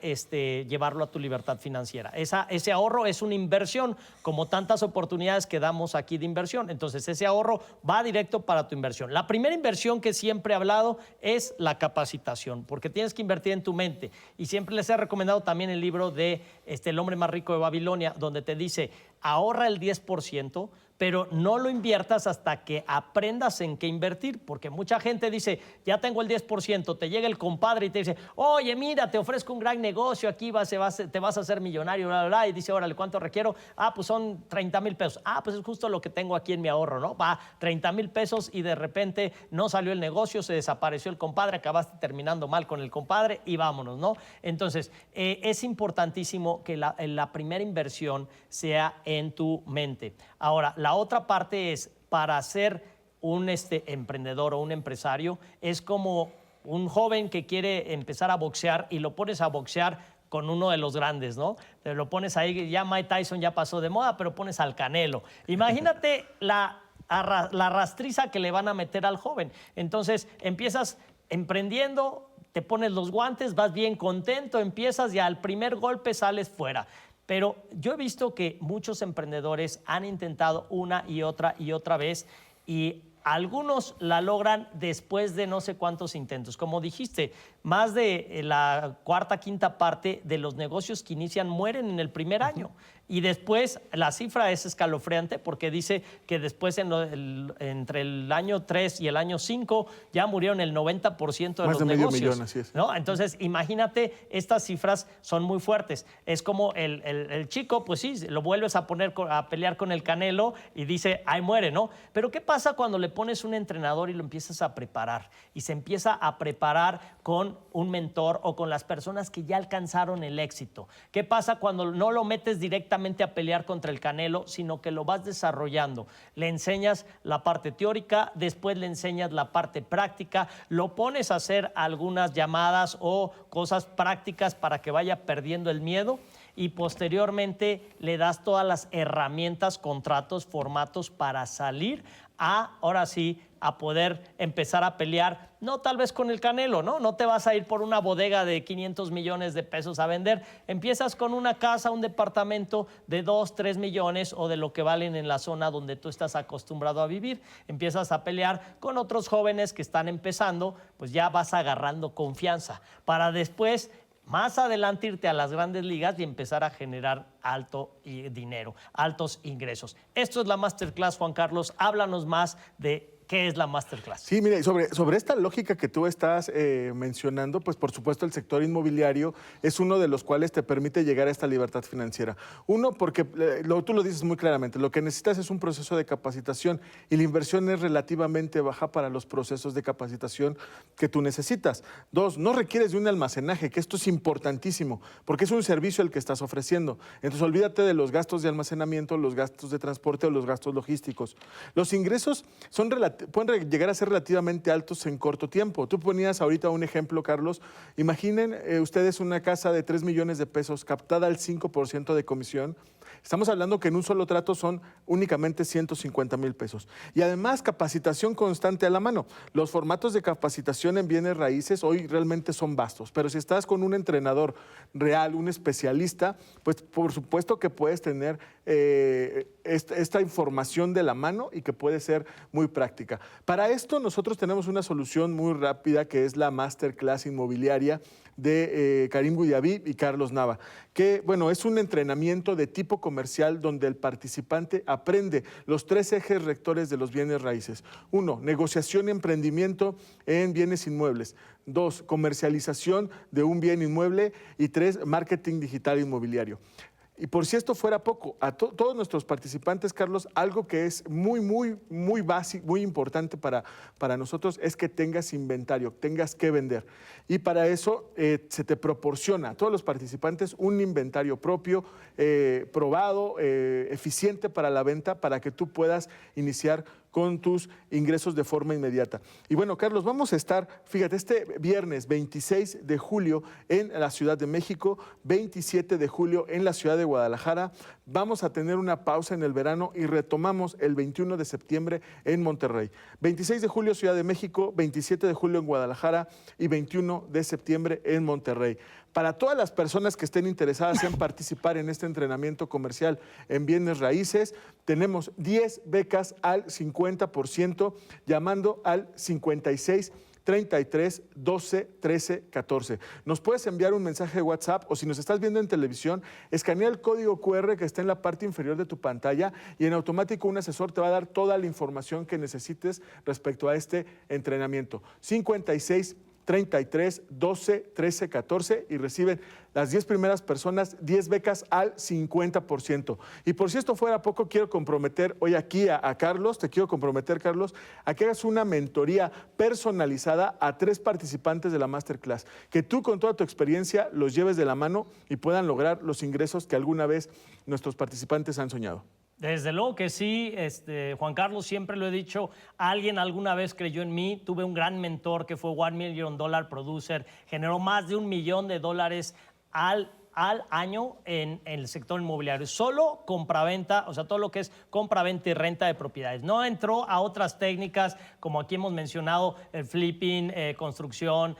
llevarlo a tu libertad financiera. Ese ahorro es una inversión, como tantas oportunidades que damos aquí de inversión. Entonces, ese ahorro va directo para tu inversión. La primera inversión que siempre he hablado es la capacitación, porque tienes que invertir en tu mente. Y siempre les he recomendado también el libro de El hombre más rico de Babilonia, donde te dice, ahorra el 10%, pero no lo inviertas hasta que aprendas en qué invertir, porque mucha gente dice, ya tengo el 10%, te llega el compadre y te dice, oye, mira, te ofrezco un gran negocio, aquí te vas a hacer millonario, bla, bla, bla, y dice, órale, ¿cuánto requiero? Ah, pues son 30,000 pesos. Ah, pues es justo lo que tengo aquí en mi ahorro, ¿no? Va, 30,000 pesos y de repente no salió el negocio, se desapareció el compadre, acabaste terminando mal con el compadre y vámonos, ¿no? Entonces, es importantísimo que la primera inversión sea en tu mente. Ahora, la otra parte es, para ser un emprendedor o un empresario, es como un joven que quiere empezar a boxear y lo pones a boxear con uno de los grandes, ¿no? Te lo pones ahí, ya Mike Tyson ya pasó de moda, pero pones al Canelo. Imagínate la rastriza que le van a meter al joven. Entonces, empiezas emprendiendo, te pones los guantes, vas bien contento, empiezas y al primer golpe sales fuera. Pero yo he visto que muchos emprendedores han intentado una y otra vez y algunos la logran después de no sé cuántos intentos. Como dijiste, más de la cuarta, quinta parte de los negocios que inician mueren en el primer año. Y después la cifra es escalofriante porque dice que después entre el año 3 y el año 5 ya murieron el 90% de los negocios. Más de medio millón, así es. ¿No? Entonces, imagínate, estas cifras son muy fuertes. Es como el chico, pues sí, lo vuelves a poner a pelear con el Canelo y dice, ahí muere, ¿no? Pero ¿qué pasa cuando le pones un entrenador y lo empiezas a preparar? Y se empieza a preparar con un mentor o con las personas que ya alcanzaron el éxito. ¿Qué pasa cuando no lo metes directamente a pelear contra el Canelo, sino que lo vas desarrollando? Le enseñas la parte teórica, después le enseñas la parte práctica, lo pones a hacer algunas llamadas o cosas prácticas para que vaya perdiendo el miedo y posteriormente le das todas las herramientas, contratos, formatos para salir ahora sí, a poder empezar a pelear, no tal vez con el Canelo, ¿no? No te vas a ir por una bodega de 500 millones de pesos a vender. Empiezas con una casa, un departamento de 2, 3 millones o de lo que valen en la zona donde tú estás acostumbrado a vivir. Empiezas a pelear con otros jóvenes que están empezando, pues ya vas agarrando confianza para después, más adelante, irte a las grandes ligas y empezar a generar alto dinero, altos ingresos. Esto es la Masterclass, Juan Carlos. Háblanos más de ¿qué es la Masterclass? Sí, mire, sobre esta lógica que tú estás mencionando, pues por supuesto el sector inmobiliario es uno de los cuales te permite llegar a esta libertad financiera. Uno, porque tú lo dices muy claramente, lo que necesitas es un proceso de capacitación y la inversión es relativamente baja para los procesos de capacitación que tú necesitas. Dos, no requieres de un almacenaje, que esto es importantísimo, porque es un servicio el que estás ofreciendo. Entonces olvídate de los gastos de almacenamiento, los gastos de transporte o los gastos logísticos. Los ingresos pueden llegar a ser relativamente altos en corto tiempo. Tú ponías ahorita un ejemplo, Carlos. Imaginen ustedes una casa de 3 millones de pesos captada al 5% de comisión. Estamos hablando que en un solo trato son únicamente 150,000 pesos. Y además, capacitación constante a la mano. Los formatos de capacitación en bienes raíces hoy realmente son vastos, pero si estás con un entrenador real, un especialista, pues por supuesto que puedes tener esta información de la mano y que puede ser muy práctica. Para esto nosotros tenemos una solución muy rápida que es la Masterclass Inmobiliaria de Karim Goudiaby y Carlos Nava, que bueno, es un entrenamiento de tipo comercial donde el participante aprende los 3 ejes rectores de los bienes raíces. 1, negociación y emprendimiento en bienes inmuebles. 2, comercialización de un bien inmueble. Y 3, marketing digital inmobiliario. Y por si esto fuera poco, a todos nuestros participantes, Carlos, algo que es muy básico, muy importante para nosotros es que tengas inventario, tengas que vender. Y para eso se te proporciona a todos los participantes un inventario propio, probado, eficiente para la venta, para que tú puedas iniciar con tus ingresos de forma inmediata. Y bueno, Carlos, vamos a estar, fíjate, este viernes 26 de julio en la Ciudad de México, 27 de julio en la Ciudad de Guadalajara. Vamos a tener una pausa en el verano y retomamos el 21 de septiembre en Monterrey. 26 de julio Ciudad de México, 27 de julio en Guadalajara y 21 de septiembre en Monterrey. Para todas las personas que estén interesadas en participar en este entrenamiento comercial en bienes raíces, tenemos 10 becas al 50% llamando al 56 33 12 13 14. Nos puedes enviar un mensaje de WhatsApp o si nos estás viendo en televisión, escanea el código QR que está en la parte inferior de tu pantalla y en automático un asesor te va a dar toda la información que necesites respecto a este entrenamiento. 56 33 12 13 14 y reciben las 10 primeras personas 10 becas al 50%. Y por si esto fuera poco, quiero comprometer hoy aquí a Carlos, te quiero comprometer, Carlos, a que hagas una mentoría personalizada a 3 participantes de la Masterclass, que tú con toda tu experiencia los lleves de la mano y puedan lograr los ingresos que alguna vez nuestros participantes han soñado. Desde luego que sí, Juan Carlos, siempre lo he dicho, alguien alguna vez creyó en mí, tuve un gran mentor que fue $1 Million Producer, generó más de $1 millón al año en el sector inmobiliario, solo compraventa, o sea, todo lo que es compraventa y renta de propiedades. No entró a otras técnicas, como aquí hemos mencionado, el flipping, construcción,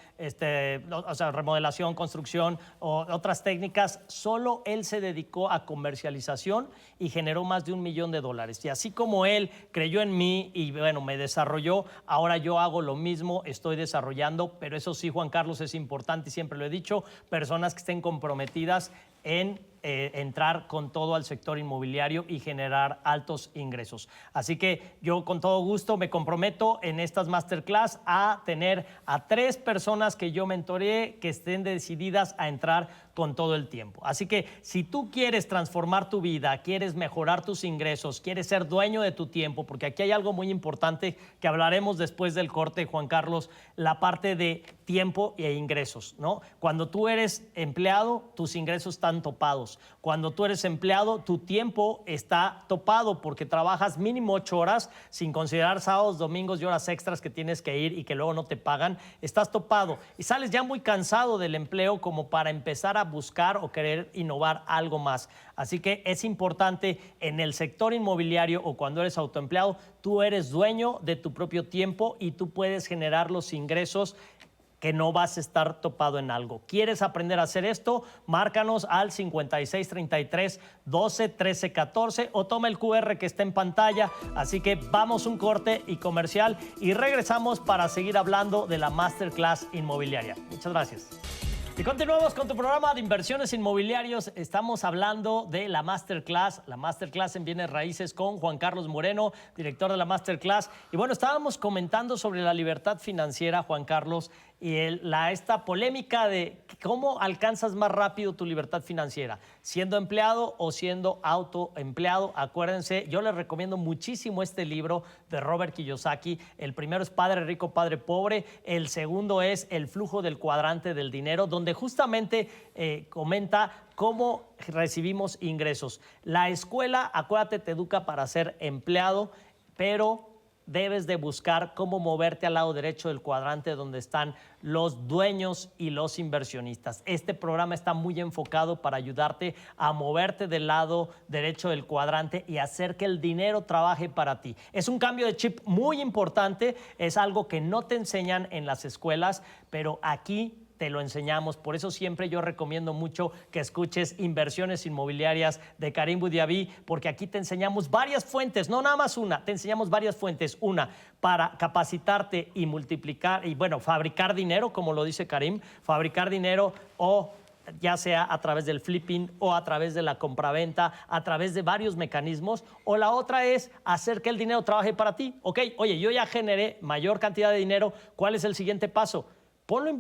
o sea, remodelación, construcción, o otras técnicas. Solo él se dedicó a comercialización y generó más de $1 millón. Y así como él creyó en mí y, bueno, me desarrolló, ahora yo hago lo mismo, estoy desarrollando, pero eso sí, Juan Carlos, es importante y siempre lo he dicho, personas que estén comprometidas en entrar con todo al sector inmobiliario y generar altos ingresos. Así que yo con todo gusto me comprometo en estas masterclass a tener a 3 personas que yo mentoreé que estén decididas a entrar con todo el tiempo. Así que si tú quieres transformar tu vida, quieres mejorar tus ingresos, quieres ser dueño de tu tiempo, porque aquí hay algo muy importante que hablaremos después del corte, Juan Carlos, la parte de tiempo e ingresos, ¿no? Cuando tú eres empleado, tus ingresos están topados. Cuando tú eres empleado, tu tiempo está topado porque trabajas mínimo 8 horas, sin considerar sábados, domingos y horas extras que tienes que ir y que luego no te pagan. Estás topado y sales ya muy cansado del empleo como para empezar a buscar o querer innovar algo más. Así que es importante en el sector inmobiliario o cuando eres autoempleado, tú eres dueño de tu propio tiempo y tú puedes generar los ingresos que no vas a estar topado en algo. ¿Quieres aprender a hacer esto? Márcanos al 56 33 12 13 14 o toma el QR que está en pantalla. Así que vamos un corte y comercial y regresamos para seguir hablando de la Masterclass Inmobiliaria. Muchas gracias. Y continuamos con tu programa de inversiones inmobiliarios. Estamos hablando de la Masterclass en bienes raíces con Juan Carlos Moreno, director de la Masterclass. Y bueno, estábamos comentando sobre la libertad financiera, Juan Carlos, y esta polémica de cómo alcanzas más rápido tu libertad financiera, siendo empleado o siendo autoempleado. Acuérdense, yo les recomiendo muchísimo este libro de Robert Kiyosaki. El primero es Padre Rico, Padre Pobre. El segundo es El flujo del cuadrante del dinero, donde justamente comenta cómo recibimos ingresos. La escuela, acuérdate, te educa para ser empleado, pero debes de buscar cómo moverte al lado derecho del cuadrante donde están los dueños y los inversionistas. Este programa está muy enfocado para ayudarte a moverte del lado derecho del cuadrante y hacer que el dinero trabaje para ti. Es un cambio de chip muy importante, es algo que no te enseñan en las escuelas, pero aquí te lo enseñamos. Por eso siempre yo recomiendo mucho que escuches Inversiones Inmobiliarias de Karim Boudiaby, porque aquí te enseñamos varias fuentes, no nada más una, te enseñamos varias fuentes. Una, para capacitarte y multiplicar, y bueno, fabricar dinero, como lo dice Karim, fabricar dinero o ya sea a través del flipping o a través de la compraventa, a través de varios mecanismos. O la otra es hacer que el dinero trabaje para ti. Ok, oye, yo ya generé mayor cantidad de dinero, ¿cuál es el siguiente paso? Ponlo a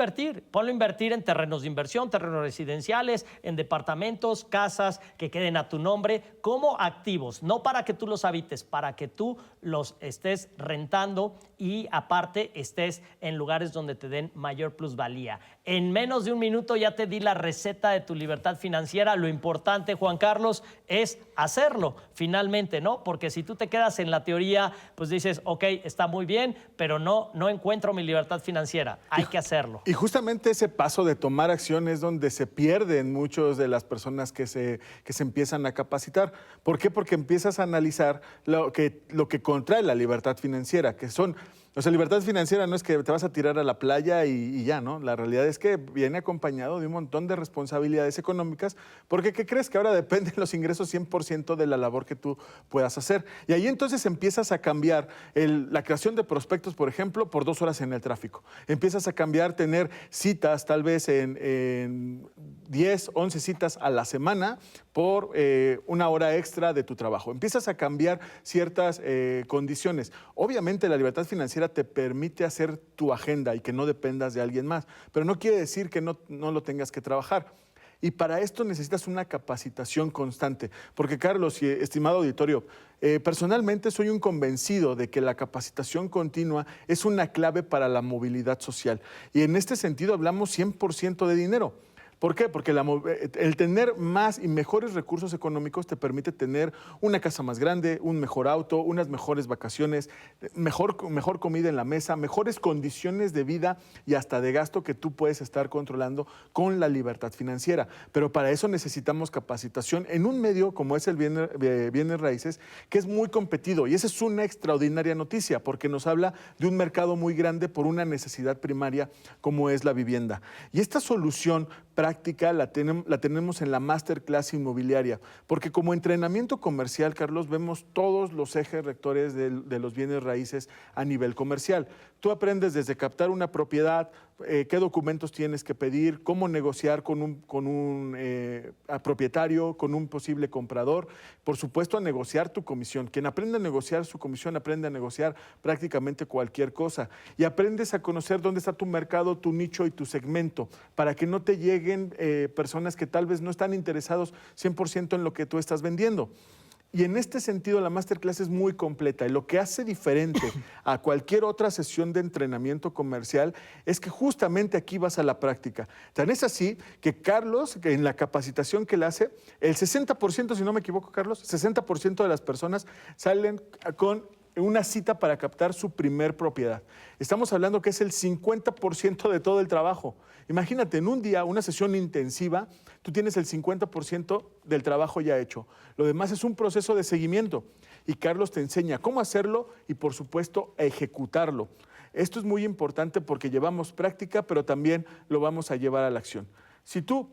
invertir en terrenos de inversión, terrenos residenciales, en departamentos, casas que queden a tu nombre como activos, no para que tú los habites, para que tú los estés rentando y aparte estés en lugares donde te den mayor plusvalía. En menos de un minuto ya te di la receta de tu libertad financiera. Lo importante, Juan Carlos, es hacerlo finalmente, ¿no? Porque si tú te quedas en la teoría, pues dices, ok, está muy bien, pero no encuentro mi libertad financiera. Hay que hacerlo. Y justamente ese paso de tomar acción es donde se pierden muchos de las personas que se empiezan a capacitar. ¿Por qué? Porque empiezas a analizar lo que contrae la libertad financiera, que son... O sea, libertad financiera no es que te vas a tirar a la playa y ya, ¿no? La realidad es que viene acompañado de un montón de responsabilidades económicas, porque ¿qué crees? Que ahora dependen los ingresos 100% de la labor que tú puedas hacer. Y ahí entonces empiezas a cambiar la creación de prospectos, por ejemplo, por 2 horas en el tráfico. Empiezas a cambiar, tener citas tal vez en 10, 11 citas a la semana por 1 hora extra de tu trabajo. Empiezas a cambiar ciertas condiciones. Obviamente la libertad financiera te permite hacer tu agenda y que no dependas de alguien más, pero no quiere decir que no lo tengas que trabajar. Y para esto necesitas una capacitación constante. Porque, Carlos y estimado auditorio, personalmente soy un convencido de que la capacitación continua es una clave para la movilidad social. Y en este sentido hablamos 100% de dinero. ¿Por qué? Porque el tener más y mejores recursos económicos te permite tener una casa más grande, un mejor auto, unas mejores vacaciones, mejor comida en la mesa, mejores condiciones de vida y hasta de gasto que tú puedes estar controlando con la libertad financiera. Pero para eso necesitamos capacitación en un medio como es el bienes raíces, que es muy competido. Y esa es una extraordinaria noticia porque nos habla de un mercado muy grande por una necesidad primaria como es la vivienda. Y esta solución práctica la tenemos en la Masterclass Inmobiliaria, porque como entrenamiento comercial, Carlos, vemos todos los ejes rectores de los bienes raíces a nivel comercial. Tú aprendes desde captar una propiedad, qué documentos tienes que pedir, cómo negociar con un propietario, con un posible comprador, por supuesto a negociar tu comisión. Quien aprende a negociar su comisión aprende a negociar prácticamente cualquier cosa y aprendes a conocer dónde está tu mercado, tu nicho y tu segmento para que no te lleguen personas que tal vez no están interesados 100% en lo que tú estás vendiendo. Y en este sentido la Masterclass es muy completa y lo que hace diferente a cualquier otra sesión de entrenamiento comercial es que justamente aquí vas a la práctica. Tan es así que Carlos, que en la capacitación que le hace, el 60%, si no me equivoco, Carlos, 60% de las personas salen con una cita para captar su primer propiedad. Estamos hablando que es el 50% de todo el trabajo. Imagínate, en un día, una sesión intensiva, tú tienes el 50% del trabajo ya hecho. Lo demás es un proceso de seguimiento. Y Carlos te enseña cómo hacerlo y, por supuesto, a ejecutarlo. Esto es muy importante porque llevamos práctica, pero también lo vamos a llevar a la acción. Si tú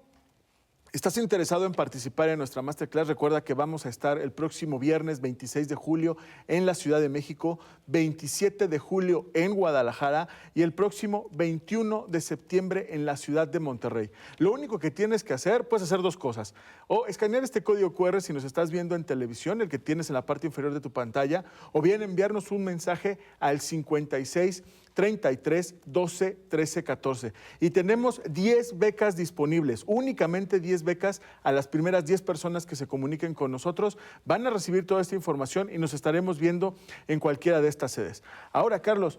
¿estás interesado en participar en nuestra Masterclass? Recuerda que vamos a estar el próximo viernes 26 de julio en la Ciudad de México, 27 de julio en Guadalajara y el próximo 21 de septiembre en la ciudad de Monterrey. Lo único que tienes que hacer, puedes hacer 2 cosas. O escanear este código QR si nos estás viendo en televisión, el que tienes en la parte inferior de tu pantalla, o bien enviarnos un mensaje al 56 33 12 13 14. Y tenemos 10 becas disponibles, únicamente 10 becas a las primeras 10 personas que se comuniquen con nosotros. Van a recibir toda esta información y nos estaremos viendo en cualquiera de estas sedes. Ahora, Carlos,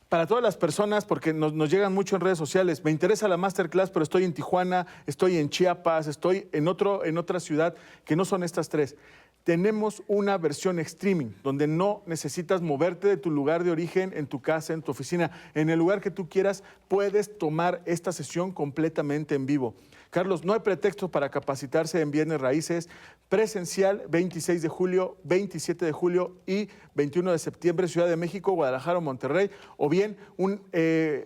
para todas las personas, porque nos llegan mucho en redes sociales, me interesa la Masterclass, pero estoy en Tijuana, estoy en Chiapas, estoy en otra ciudad que no son estas 3. Tenemos una versión streaming, donde no necesitas moverte de tu lugar de origen, en tu casa, en tu oficina, en el lugar que tú quieras, puedes tomar esta sesión completamente en vivo. Carlos, no hay pretexto para capacitarse en bienes raíces, presencial 26 de julio, 27 de julio y 21 de septiembre, Ciudad de México, Guadalajara o Monterrey, o bien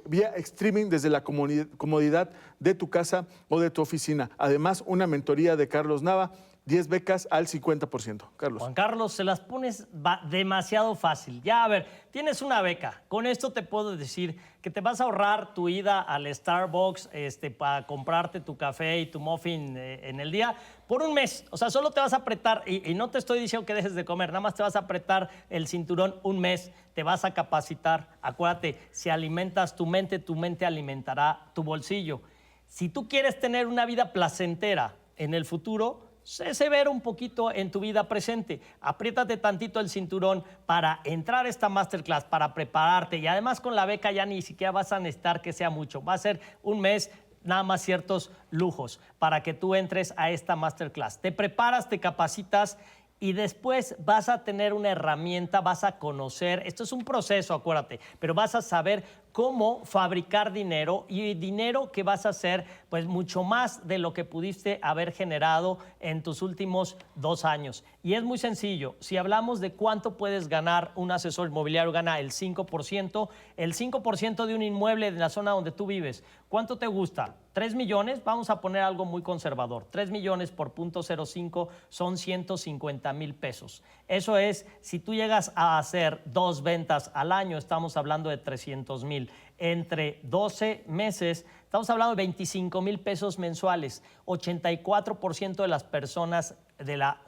vía streaming desde la comodidad de tu casa o de tu oficina. Además, una mentoría de Carlos Nava, 10 becas al 50%. Carlos. Juan Carlos, se las pones demasiado fácil. Ya, a ver, tienes una beca. Con esto te puedo decir que te vas a ahorrar tu ida al Starbucks para comprarte tu café y tu muffin en el día por un mes. O sea, solo te vas a apretar, y no te estoy diciendo que dejes de comer, nada más te vas a apretar el cinturón un mes, te vas a capacitar. Acuérdate, si alimentas tu mente alimentará tu bolsillo. Si tú quieres tener una vida placentera en el futuro, sé severo un poquito en tu vida presente. Apriétate tantito el cinturón para entrar a esta masterclass, para prepararte. Y además con la beca ya ni siquiera vas a necesitar que sea mucho. Va a ser un mes, nada más ciertos lujos para que tú entres a esta masterclass. Te preparas, te capacitas y después vas a tener una herramienta, vas a conocer, esto es un proceso, acuérdate, pero vas a saber cómo fabricar dinero y dinero que vas a hacer pues mucho más de lo que pudiste haber generado en tus últimos 2 años. Y es muy sencillo, si hablamos de cuánto puedes ganar, un asesor inmobiliario gana el 5% de un inmueble en la zona donde tú vives. ¿Cuánto te gusta? 3 millones, vamos a poner algo muy conservador. 3 millones por 0.05 son 150,000 pesos. Eso es, si tú llegas a hacer 2 ventas al año, estamos hablando de 300,000. Entre 12 meses, estamos hablando de 25,000 pesos mensuales. 84% de las personas de la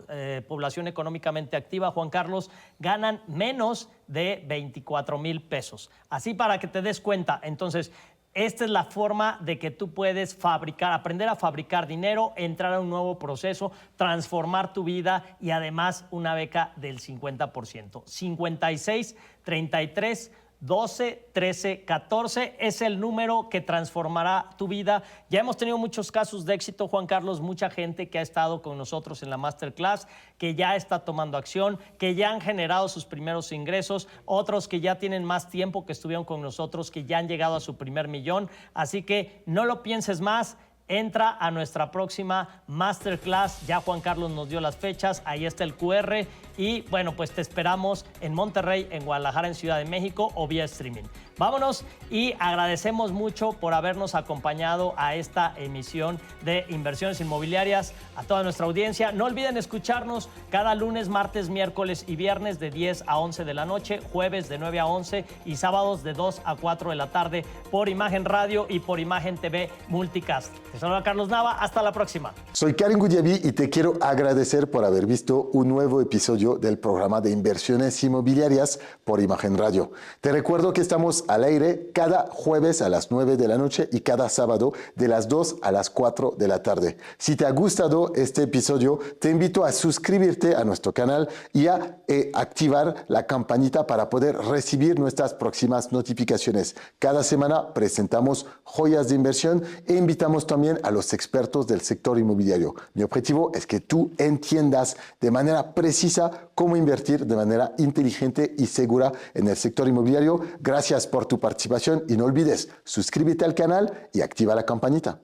población económicamente activa, Juan Carlos, ganan menos de 24,000 pesos. Así para que te des cuenta. Entonces, esta es la forma de que tú puedes fabricar, aprender a fabricar dinero, entrar a un nuevo proceso, transformar tu vida y además una beca del 50%. 56 33 12 13 14 es el número que transformará tu vida. Ya hemos tenido muchos casos de éxito, Juan Carlos, mucha gente que ha estado con nosotros en la masterclass, que ya está tomando acción, que ya han generado sus primeros ingresos, otros que ya tienen más tiempo que estuvieron con nosotros, que ya han llegado a su primer millón. Así que no lo pienses más. Entra a nuestra próxima masterclass. Ya Juan Carlos nos dio las fechas, ahí está el QR. Y bueno, pues te esperamos en Monterrey, en Guadalajara, en Ciudad de México o vía streaming. Vámonos y agradecemos mucho por habernos acompañado a esta emisión de Inversiones Inmobiliarias, a toda nuestra audiencia. No olviden escucharnos cada lunes, martes, miércoles y viernes de 10 a 11 de la noche, jueves de 9 a 11 y sábados de 2 a 4 de la tarde por Imagen Radio y por Imagen TV Multicast. Te saluda Carlos Nava, hasta la próxima. Soy Karim Goudiaby y te quiero agradecer por haber visto un nuevo episodio del programa de Inversiones Inmobiliarias por Imagen Radio. Te recuerdo que estamos al aire cada jueves a las 9 de la noche y cada sábado de las 2 a las 4 de la tarde. Si te ha gustado este episodio, te invito a suscribirte a nuestro canal y a activar la campanita para poder recibir nuestras próximas notificaciones. Cada semana presentamos joyas de inversión e invitamos también a los expertos del sector inmobiliario. Mi objetivo es que tú entiendas de manera precisa cómo invertir de manera inteligente y segura en el sector inmobiliario. Gracias por tu participación y no olvides, suscríbete al canal y activa la campanita.